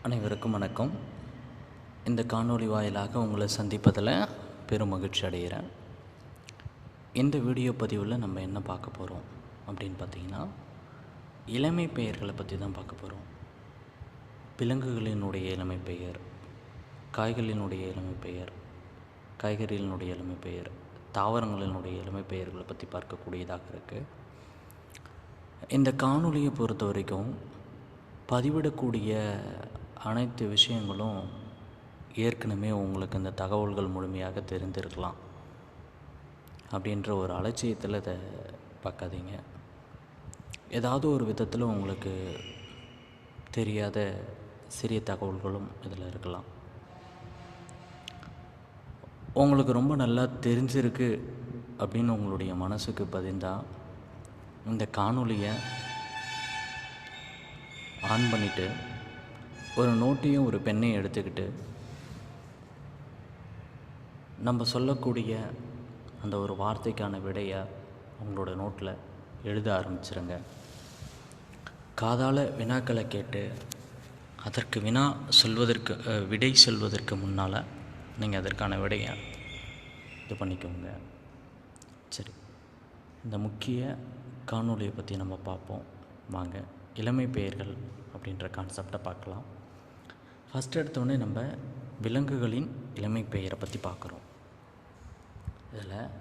அனைவருக்கும் வணக்கம். இந்த காணொளி வாயிலாக உங்களை சந்திப்பதில் பெரும் மகிழ்ச்சி அடைகிறேன். இந்த வீடியோ பதிவில் நம்ம என்ன பார்க்க போகிறோம் அப்படின்னு பார்த்திங்கன்னா, இளமை பெயர்களை பற்றி தான் பார்க்க போகிறோம். விலங்குகளினுடைய இளமை பெயர், காய்களினுடைய இளமை பெயர், காய்கறிகளினுடைய இளமை பெயர், தாவரங்களினுடைய இளமை பெயர்களை பற்றி பார்க்கக்கூடியதாக இருக்குது. இந்த காணொளியை பொறுத்த வரைக்கும் பதிவிடக்கூடிய அனைத்து விஷயங்களும் ஏற்கனவே உங்களுக்கு இந்த தகவல்கள் முழுமையாக தெரிந்திருக்கலாம் அப்படின்ற ஒரு அலட்சியத்தில் இதை பார்க்காதீங்க. ஏதாவது ஒரு விதத்தில் உங்களுக்கு தெரியாத சிறிய தகவல்களும் இதில் இருக்கலாம். உங்களுக்கு ரொம்ப நல்லா தெரிஞ்சிருக்கு அப்படின்னு உங்களுடைய மனசுக்கு பதிந்தால் இந்த காணொளியை ஆன் பண்ணிவிட்டு ஒரு நோட்டையும் ஒரு பெண்ணையும் எடுத்துக்கிட்டு நம்ம சொல்லக்கூடிய அந்த ஒரு வார்த்தைக்கான விடையை உங்களோட நோட்டில் எழுத ஆரம்பிச்சிருங்க. காதால் வினாக்களை கேட்டு அதற்கு விடை சொல்வதற்கு முன்னால் நீங்கள் அதற்கான விடையை இது பண்ணிக்கோங்க. சரி, இந்த முக்கிய காணொளியை பற்றி நம்ம பார்ப்போம். வாங்க, இளமை பெயர்கள் அப்படின்ற கான்செப்டை பார்க்கலாம். ஃபஸ்ட் எடுத்தோடனே நம்ம விலங்குகளின் இளமை பெயரை பற்றி பார்க்குறோம். இதில்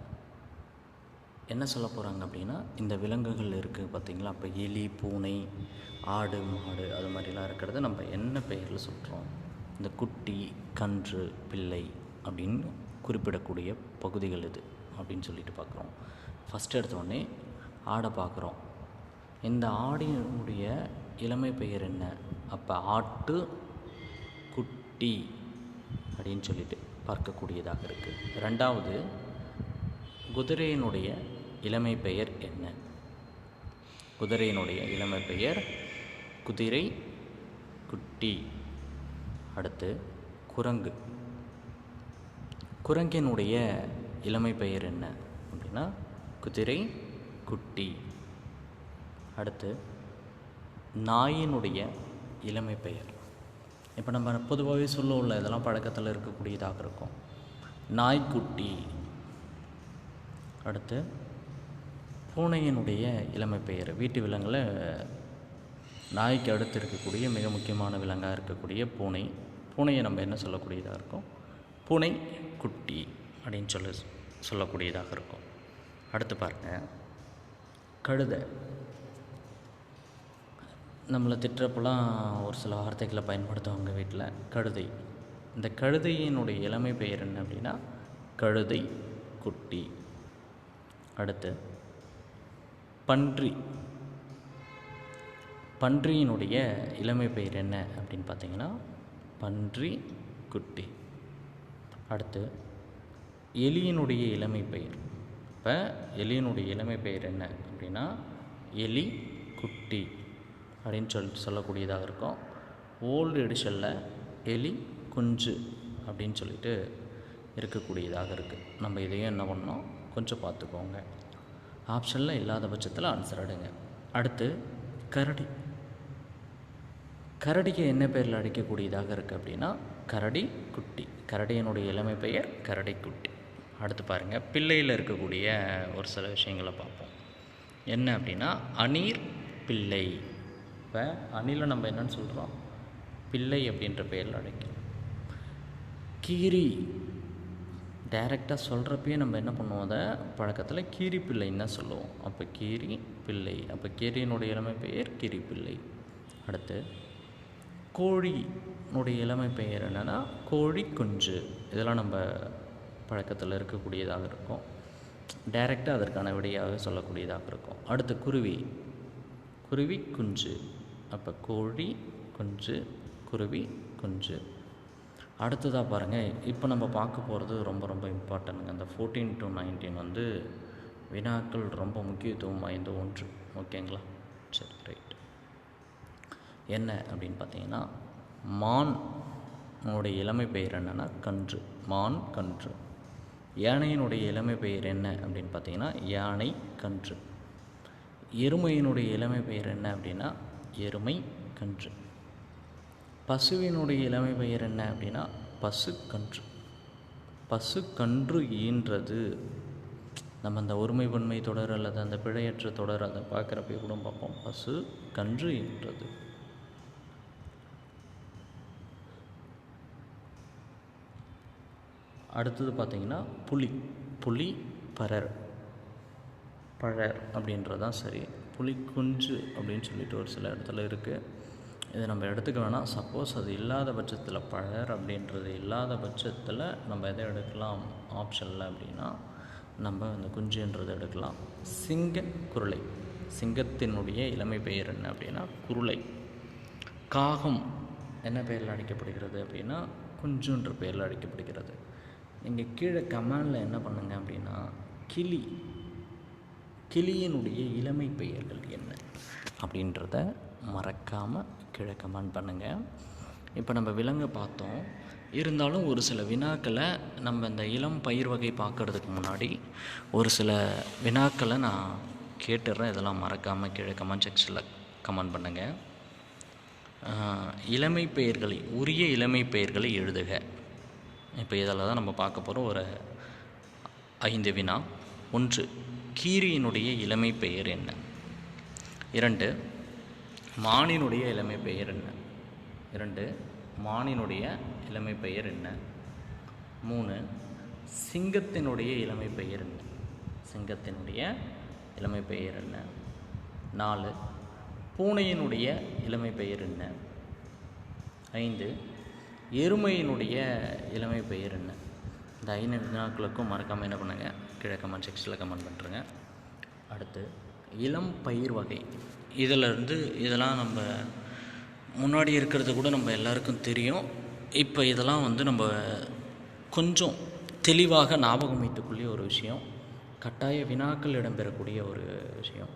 என்ன சொல்ல போகிறாங்க அப்படின்னா, இந்த விலங்குகள் இருக்குது பார்த்திங்களா, இப்போ எலி, பூனை, ஆடு, மாடு அது மாதிரிலாம் இருக்கிறத நம்ம என்ன பெயரில் சொல்கிறோம்? இந்த குட்டி, கன்று, பிள்ளை அப்படின்னு குறிப்பிடக்கூடிய பகுதிகள் இது அப்படின்னு சொல்லிட்டு பார்க்குறோம். ஃபஸ்ட் எடுத்தோடனே ஆடை பார்க்குறோம். இந்த ஆடினுடைய இளமை பெயர் என்ன? அப்போ ஆட்டு குட்டி அப்படின்னு சொல்லிட்டு பார்க்கக்கூடியதாக இருக்குது. ரெண்டாவது, குதிரையினுடைய இளமை பெயர் என்ன? குதிரையினுடைய இளமை பெயர் குதிரை குட்டி. அடுத்து குரங்கு. குரங்கினுடைய இளமை பெயர் என்ன அப்படின்னா குதிரை குட்டி. அடுத்து நாயினுடைய இளமை பெயர். இப்போ நம்ம பொதுவாகவே சொல்லுவோம்ல, இதெல்லாம் பழக்கத்தில் இருக்கக்கூடியதாக இருக்கும், நாய்க்குட்டி. அடுத்து பூனையினுடைய இளமை பெயர். வீட்டு விலங்கில் நாய்க்கு அடுத்து இருக்கக்கூடிய மிக முக்கியமான விலங்காக இருக்கக்கூடிய பூனை. பூனையை நம்ம என்ன சொல்லக்கூடியதாக இருக்கும்? பூனை குட்டி அப்படின்னு சொல்லக்கூடியதாக இருக்கும். அடுத்து பாருங்கள், கழுதை. நம்மளை திட்டுறப்பெல்லாம் ஒரு சில வார்த்தைகளை பயன்படுத்துவாங்க வீட்டில். கழுதை. இந்த கழுதையினுடைய இளமை பெயர் என்ன அப்படின்னா கழுதை குட்டி. அடுத்து பன்றி. பன்றியினுடைய இளமை பெயர் என்ன அப்படின்னு பார்த்தீங்கன்னா பன்றி குட்டி. அடுத்து எலியினுடைய இளமை பெயர். இப்போ எலியினுடைய இளமை பெயர் என்ன அப்படின்னா எலி குட்டி அப்படின்னு சொல்லக்கூடியதாக இருக்கும். ஓல்டு எடிஷனில் எலி குஞ்சு அப்படின்னு சொல்லிட்டு இருக்கக்கூடியதாக இருக்குது. நம்ம இதையும் என்ன பண்ணோம், கொஞ்சம் பார்த்துக்கோங்க. ஆப்ஷனில் இல்லாத பட்சத்தில் ஆன்சர் எடுங்க. அடுத்து கரடி. கரடிக்கு என்ன பேரில் அழைக்கக்கூடியதாக இருக்குது அப்படின்னா கரடி குட்டி. கரடியினுடைய இளமை பெயர் கரடி குட்டி. அடுத்து பாருங்கள், பிள்ளையில் இருக்கக்கூடிய ஒரு சில விஷயங்களை பார்ப்போம். என்ன அப்படின்னா அணிர் பிள்ளை. இப்போ அணிலை நம்ம என்னன்னு சொல்கிறோம்? பிள்ளை அப்படின்ற பெயரில் அழைக்கிறோம். கீரி. டைரெக்டாக சொல்கிறப்பயே நம்ம என்ன பண்ணுவோம், அதை பழக்கத்தில் கீரி பிள்ளைன்னு தான் சொல்லுவோம். அப்போ கீரி பிள்ளை. அப்போ கீரியினுடைய இளமை பெயர் கீரி பிள்ளை. அடுத்து கோழியினுடைய இளமை பெயர் என்னென்னா கோழி குஞ்சு. இதெல்லாம் நம்ம பழக்கத்தில் இருக்கக்கூடியதாக இருக்கும். டைரெக்டாக அதற்கான விடையாக சொல்லக்கூடியதாக இருக்கும். அடுத்து குருவி. குருவி குஞ்சு. அப்போ கோழி குஞ்சு, குருவி குஞ்சு. அடுத்ததாக பாருங்கள், இப்போ நம்ம பார்க்க போகிறது ரொம்ப ரொம்ப இம்பார்ட்டன்ட்டுங்க. அந்த 14 to 19 வினாக்கள் ரொம்ப முக்கியத்துவம் வாய்ந்த ஒன்று. ஓகேங்களா? சரி, ரைட். என்ன அப்படின்னு பார்த்தீங்கன்னா மானுடைய இளமை பெயர் என்னென்னா கன்று. மான் கன்று. யானையினுடைய இளமை பெயர் என்ன அப்படின்னு பார்த்தீங்கன்னா யானை கன்று. எருமையினுடைய இளமை பெயர் என்ன அப்படின்னா எருமை கன்று. பசுவினுடைய இளமை பெயர் என்ன அப்படின்னா பசுக்கன்று. பசுக்கன்று ஈன்றது. நம்ம அந்த ஒருமைப்பன்மை தொடர் அல்லது அந்த பிழையற்ற தொடர் அதை பார்க்குறப்ப கூட பார்ப்போம். பசு கன்று ஈன்றது. அடுத்தது பார்த்திங்கன்னா புலி. புலி பரர், பழர் அப்படின்றதான் சரி. புலி குஞ்சு அப்படின்னு சொல்லிட்டு ஒரு சில இடத்துல இருக்குது. இதை நம்ம எடுத்துக்க வேணாம். சப்போஸ் அது இல்லாத பட்சத்தில், பழர் அப்படின்றது இல்லாத பட்சத்தில் நம்ம எதை எடுக்கலாம் ஆப்ஷனில் அப்படின்னா நம்ம அந்த குஞ்சுன்றதை எடுக்கலாம். சிங்க குருளை. சிங்கத்தினுடைய இளமை பெயர் என்ன அப்படின்னா குருளை. காகம் என்ன பெயரில் அழைக்கப்படுகிறது அப்படின்னா குஞ்சுன்ற பெயரில் அழைக்கப்படுகிறது. நீங்கள் கீழே கமெண்டில் என்ன பண்ணுங்க அப்படின்னா கிளி, கிளியினுடைய இளமை பெயர்கள் என்ன அப்படின்றத மறக்காமல் கீழே கமெண்ட் பண்ணுங்கள். இப்போ நம்ம விலங்கை பார்த்தோம். இருந்தாலும் ஒரு சில வினாக்களை நம்ம இந்த இளம் பயிர் வகை பார்க்குறதுக்கு முன்னாடி ஒரு சில வினாக்களை நான் கேட்டுடுறேன். இதெல்லாம் மறக்காமல் கீழே கமெண்ட் செக்ஷனில் கமெண்ட் பண்ணுங்கள். இளமை பெயர்களை, உரிய இளமை பெயர்களை எழுதுக. இப்போ இதில் தான் நம்ம பார்க்க போகிறோம். ஒரு 5 வினா. 1, கீரியினுடைய இளமை பெயர் என்ன? 2, மானினுடைய இளமை பெயர் என்ன? 2, மானினுடைய இளமை பெயர் என்ன? 3, சிங்கத்தினுடைய இளமை பெயர் என்ன? சிங்கத்தினுடைய இளமை பெயர் என்ன? 4, பூனையினுடைய இளமை பெயர் என்ன? 5, எருமையினுடைய இளமை பெயர் என்ன? இந்த 5 வினாக்களுக்கும் மறக்காமல் என்ன பண்ணுங்கள் கீழே கமெண்ட் செக்ஷனில் கமெண்ட் பண்ணுறேங்க. அடுத்து இளம் பயிர் வகை. இதெல்லாம் நம்ம முன்னாடி இருக்கிறது கூட நம்ம எல்லாருக்கும் தெரியும். இப்போ இதெல்லாம் நம்ம கொஞ்சம் தெளிவாக ஞாபகம் வைத்துக்குள்ளே ஒரு விஷயம், கட்டாய வினாக்கள் இடம்பெறக்கூடிய ஒரு விஷயம்.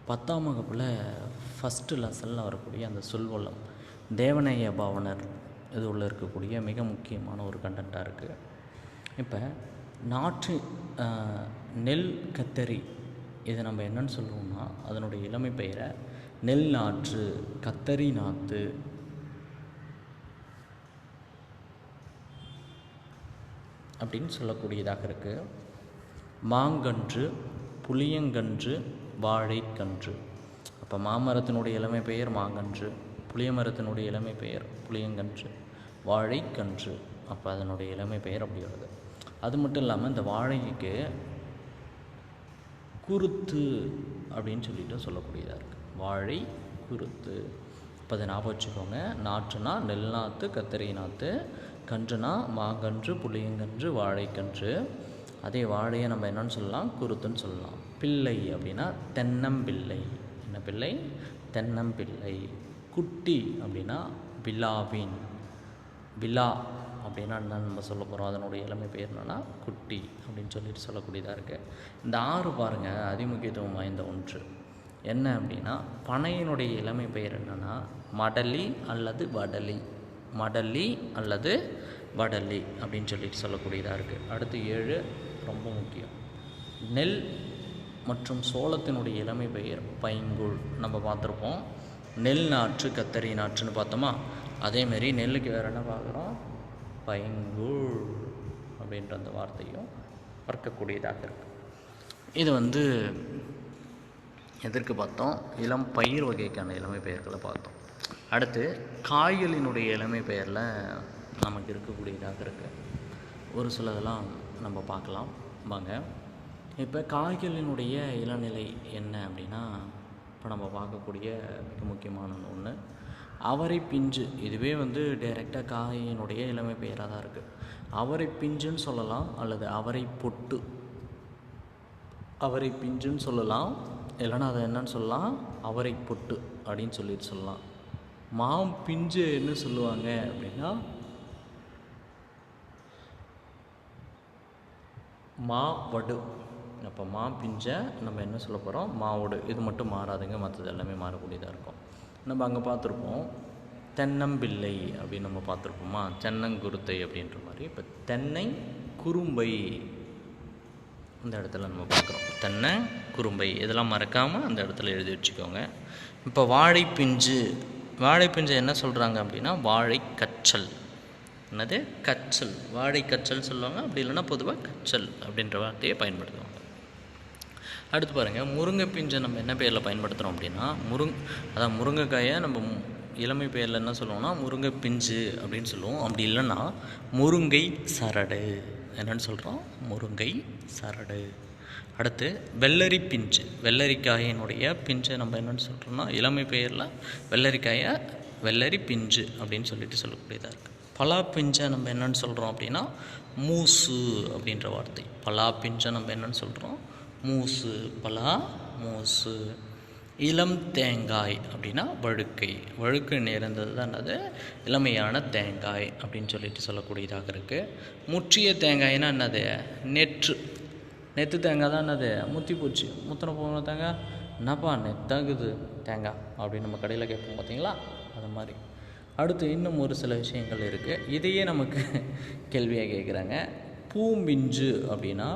10ஆம் வகுப்பில் ஃபஸ்ட்டு லெசனில் வரக்கூடிய அந்த சொல்வளம், தேவநேய பாவனர் இது உள்ள இருக்கக்கூடிய மிக முக்கியமான ஒரு கண்டென்ட்டாக இருக்குது. இப்போ நாற்று, நெல் கத்தரி, இதை நம்ம என்னன்னு சொல்லுவோம்னா அதனுடைய இளமை பெயரை நெல் நாற்று, கத்தரி நாற்று, அப்படின்னு சொல்லக்கூடியதாக இருக்குது. மாங்கன்று, புளியங்கன்று, வாழைக்கன்று. அப்போ மாமரத்தினுடைய இளமை பெயர் மாங்கன்று, புளிய மரத்தினுடைய இளமை பெயர் புளியங்கன்று, வாழைக்கன்று. அப்போ அதனுடைய இளமை பெயர் அப்படி வருது. அது மட்டும் இல்லாமல் இந்த வாழைக்கு குருத்து அப்படின்னு சொல்லிட்டு சொல்லக்கூடியதாக இருக்குது. வாழை குருத்து. இப்போ அதை ஞாபகம் வச்சுக்கோங்க. நாற்றுனா நெல் நாற்று, கத்திரி நாற்று. கன்றுனா மாங்கன்று, புளியங்கன்று, வாழைக்கன்று. அதே வாழையை நம்ம என்னன்னு சொல்லலாம் குருத்துன்னு சொல்லலாம். பிள்ளை அப்படின்னா தென்னம்பிள்ளை. என்ன பிள்ளை? தென்னம்பிள்ளை. குட்டி அப்படின்னா விலாவின். விலா அப்படின்னா என்னன்னு நம்ம சொல்ல போகிறோம். அதனுடைய இளமை பெயர் என்னன்னா குட்டி அப்படின்னு சொல்லிட்டு சொல்லக்கூடியதாக இருக்குது. இந்த 6 பாருங்கள் அதிமுக்கியத்துவம் வாய்ந்த ஒன்று. என்ன அப்படின்னா பனையினுடைய இளமை பெயர் என்னென்னா மடலி அல்லது வடலி. மடலி அல்லது வடலி அப்படின்னு சொல்லிட்டு சொல்லக்கூடியதாக இருக்குது. அடுத்து 7 ரொம்ப முக்கியம். நெல் மற்றும் சோளத்தினுடைய இளமை பெயர் பைங்கூழ். நம்ம பார்த்துருப்போம். நெல் நாற்று, கத்தரி நாற்றுன்னு பார்த்தோமா, அதேமாரி நெல்லுக்கு வேறு என்ன பார்க்குறோம்? பைங்கூழ் அப்படின்ற அந்த வார்த்தையும் பார்க்கக்கூடியதாக இருக்குது. இது எதற்கு பார்த்தோம்? இளம் பயிர் வகைக்கான இளமை பெயர்களை பார்த்தோம். அடுத்து காய்களினுடைய இளமை பெயரில் நமக்கு இருக்கக்கூடியதாக இருக்குது. ஒரு சிலதெல்லாம் நம்ம பார்க்கலாம் வாங்க. இப்போ காய்களினுடைய இளநிலை என்ன அப்படின்னா, இப்போ நம்ம பார்க்கக்கூடிய மிக முக்கியமான ஒன்று அவரை பிஞ்சு. இதுவே டைரெக்டாக காயினுடைய இளமை பெயராக தான் இருக்குது. அவரை பிஞ்சுன்னு சொல்லலாம், அல்லது அவரை பொட்டு. அவரை பிஞ்சுன்னு சொல்லலாம், இல்லைன்னா அதை என்னன்னு சொல்லலாம் அவரை பொட்டு அப்படின்னு சொல்லிட்டு சொல்லலாம். மாம் பிஞ்சு என்ன சொல்லுவாங்க அப்படின்னா மாவடு. அப்போ மா பிஞ்சை நம்ம என்ன சொல்ல போகிறோம்? மாவடு. இது மட்டும் மாறாதுங்க, மற்றது எல்லாமே மாறக்கூடியதாக இருக்கும். நம்ம அங்கே பார்த்துருப்போம் தென்னம்பிள்ளை அப்படின்னு நம்ம பார்த்துருப்போமா, தென்னங்குருத்தை அப்படின்ற மாதிரி. இப்போ தென்னை குறும்பை இந்த இடத்துல நம்ம பார்க்குறோம். தென்னை குறும்பை இதெல்லாம் மறக்காமல் அந்த இடத்துல எழுதி வச்சுக்கோங்க. இப்போ வாழை பிஞ்சு வாழைப்பிஞ்சை என்ன சொல்கிறாங்க அப்படின்னா வாழைக்கச்சல். என்னது? கச்சல். வாழைக்கச்சல் சொல்லுவாங்க, அப்படி இல்லைன்னா பொதுவாக கச்சல் அப்படின்ற வார்த்தையை பயன்படுத்துவாங்க. அடுத்து பாருங்கள், முருங்கை பிஞ்சை நம்ம என்ன பேரில் பயன்படுத்துகிறோம் அப்படின்னா அதான் முருங்கைக்காயை நம்ம இளமை பெயரில் என்ன சொல்லுவோம்னா முருங்கை பிஞ்சு அப்படின்னு சொல்லுவோம். அப்படி இல்லைன்னா முருங்கை சரடு. என்னென்னு சொல்கிறோம்? முருங்கை சரடு. அடுத்து வெள்ளரி பிஞ்சு. வெள்ளரிக்காயினுடைய பிஞ்சை நம்ம என்னென்னு சொல்கிறோம்னா இளமை பெயரில் வெள்ளரிக்காயை வெள்ளரி பிஞ்சு அப்படின்னு சொல்லிட்டு சொல்லக்கூடியதாக இருக்குது. பலா பிஞ்சை நம்ம என்னென்னு சொல்கிறோம் அப்படின்னா மூசு அப்படின்ற வார்த்தை. பலா பிஞ்சை நம்ம என்னென்னு சொல்கிறோம்? மூசு. பலா, மூசு. இளம் தேங்காய் அப்படின்னா வழுக்கை. வழுக்கை நேர்ந்தது தான் அது இளமையான தேங்காய் அப்படின்னு சொல்லிட்டு சொல்லக்கூடியதாக இருக்குது. முற்றிய தேங்காய்னா என்னது? நெத்து தேங்காய் தான் என்னது? முத்தி போச்சு. முத்தின போன தேங்காய் என்னப்பா நெத்தாகுது தேங்காய் அப்படின்னு நம்ம கடையில் கேட்போம் பார்த்தீங்களா? அது மாதிரி. அடுத்து இன்னும் ஒரு சில விஷயங்கள் இருக்குது. இதையே நமக்கு கேள்வியாக கேட்குறாங்க. பூம்பிஞ்சு அப்படின்னா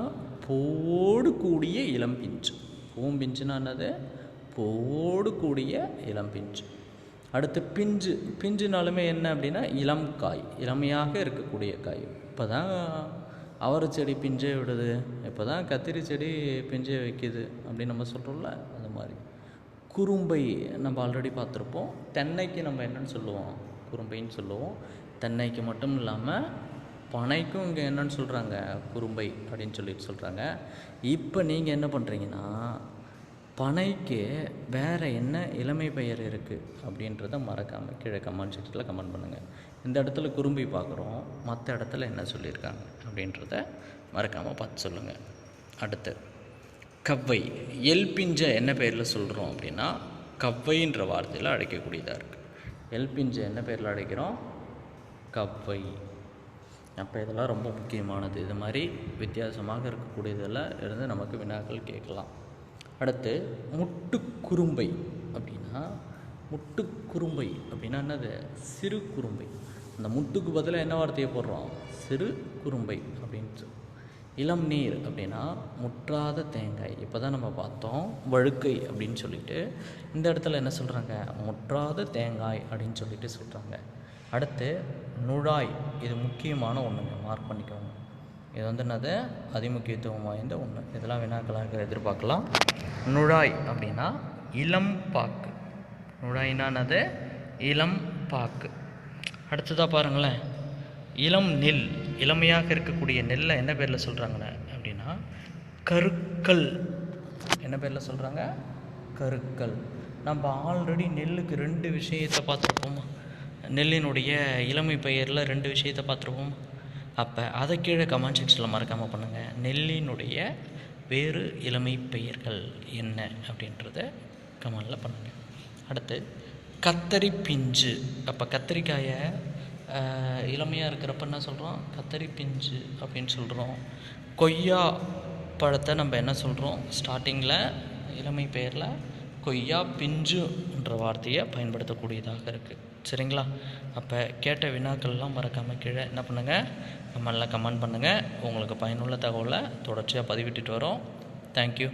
பூவோடு கூடிய இளம்பிஞ்சு. பூம்பிஞ்சுன்னா என்னது? பூவோடு கூடிய இளம்பிஞ்சு. அடுத்து பிஞ்சு. பிஞ்சுனாலுமே என்ன அப்படின்னா இளம் காய், இளமையாக இருக்கக்கூடிய காய். இப்போ தான் அவரை செடி பிஞ்சே விடுது, இப்போ தான் கத்திரி செடி பிஞ்சே வைக்கிது அப்படின்னு நம்ம சொல்கிறோம்ல, அது மாதிரி. குறும்பை நம்ம ஆல்ரெடி பார்த்துருப்போம். தென்னைக்கு நம்ம என்னென்னு சொல்லுவோம்? குறும்பைன்னு சொல்லுவோம். தென்னைக்கு மட்டும் இல்லாமல் பனைக்கும் இங்கே என்னென்னு சொல்கிறாங்க? குறும்பை அப்படின்னு சொல்லிட்டு சொல்கிறாங்க. இப்போ நீங்கள் என்ன பண்ணுறீங்கன்னா பனைக்கு வேறு என்ன இளமை பெயர் இருக்குது அப்படின்றத மறக்காமல் கீழே கமெண்ட் செக்ஷனில் கமெண்ட் பண்ணுங்கள். இந்த இடத்துல குறும்பை பார்க்குறோம், மற்ற இடத்துல என்ன சொல்லியிருக்காங்க அப்படின்றத மறக்காமல் பார்த்து சொல்லுங்கள். அடுத்து கவ்வை. எல்பிஞ்சை என்ன பெயரில் சொல்கிறோம் அப்படின்னா கவ்வைன்ற வார்த்தையில் அழைக்கக்கூடியதாக இருக்குது. எல்பிஞ்சை என்ன பெயரில் அழைக்கிறோம்? கவ்வை. அப்போ இதெல்லாம் ரொம்ப முக்கியமானது. இது மாதிரி வித்தியாசமாக இருக்கக்கூடியதெல்லாம் இருந்து நமக்கு வினாக்கள் கேட்கலாம். அடுத்து முட்டுக்குறும்பை அப்படின்னா என்னது? சிறு குறும்பை. அந்த முட்டுக்கு பதிலாக என்ன வார்த்தையை போடுறோம்? சிறு குறும்பை அப்படின்ட்டு. இளம் நீர் அப்படின்னா முற்றாத தேங்காய். இப்போ தான் நம்ம பார்த்தோம் வழுக்கை அப்படின்னு சொல்லிட்டு. இந்த இடத்துல என்ன சொல்கிறாங்க? முற்றாத தேங்காய் அப்படின்னு சொல்லிட்டு சொல்கிறாங்க. அடுத்து நுழாய். இது முக்கியமான ஒன்றுங்க, மார்க் பண்ணிக்கோங்க. இது என்னது? அதிமுக்கியத்துவம் வாய்ந்த ஒன்று. இதெல்லாம் வினாக்களாக எதிர்பார்க்கலாம். நுழாய் அப்படின்னா இளம் பாக்கு. நுழாய்னா என்னது? இளம் பாக்கு. அடுத்ததாக பாருங்களேன், இளம் நெல். இளமையாக இருக்கக்கூடிய நெல்லை என்ன பேரில் சொல்கிறாங்க அப்படின்னா கருக்கல். என்ன பேரில் சொல்கிறாங்க? கருக்கல். நம்ம ஆல்ரெடி நெல்லுக்கு 2 விஷயத்தை பார்த்துருப்போமா? நெல்லினுடைய இளமை பெயரில் 2 விஷயத்தை பார்த்துருப்போம். அப்போ அதை கீழே கமெண்ட் செக்ஷனில் மறக்காமல் பண்ணுங்கள். நெல்லினுடைய வேறு இளமை பெயர்கள் என்ன அப்படின்றத கமெண்டில் பண்ணுங்கள். அடுத்து கத்தரி பிஞ்சு. அப்போ கத்திரிக்காயை இளமையாக இருக்கிறப்ப என்ன சொல்கிறோம்? கத்தரி பிஞ்சு அப்படின்னு சொல்கிறோம். கொய்யா பழத்தை நம்ம என்ன சொல்கிறோம்? ஸ்டார்டிங்கில் இளமை பெயரில் கொய்யா பிஞ்சுன்ற வார்த்தையை பயன்படுத்தக்கூடியதாக இருக்குது. சரிங்களா? அப்போ கேட்ட வினாக்கள்லாம் மறக்காமல் கீழே என்ன பண்ணுங்கள்? கமெண்டில் கமெண்ட் பண்ணுங்கள். உங்களுக்கு பயனுள்ள தகவலை தொடர்ச்சியாக பதிவிட்டுட்டு வரோம். தேங்க்யூ.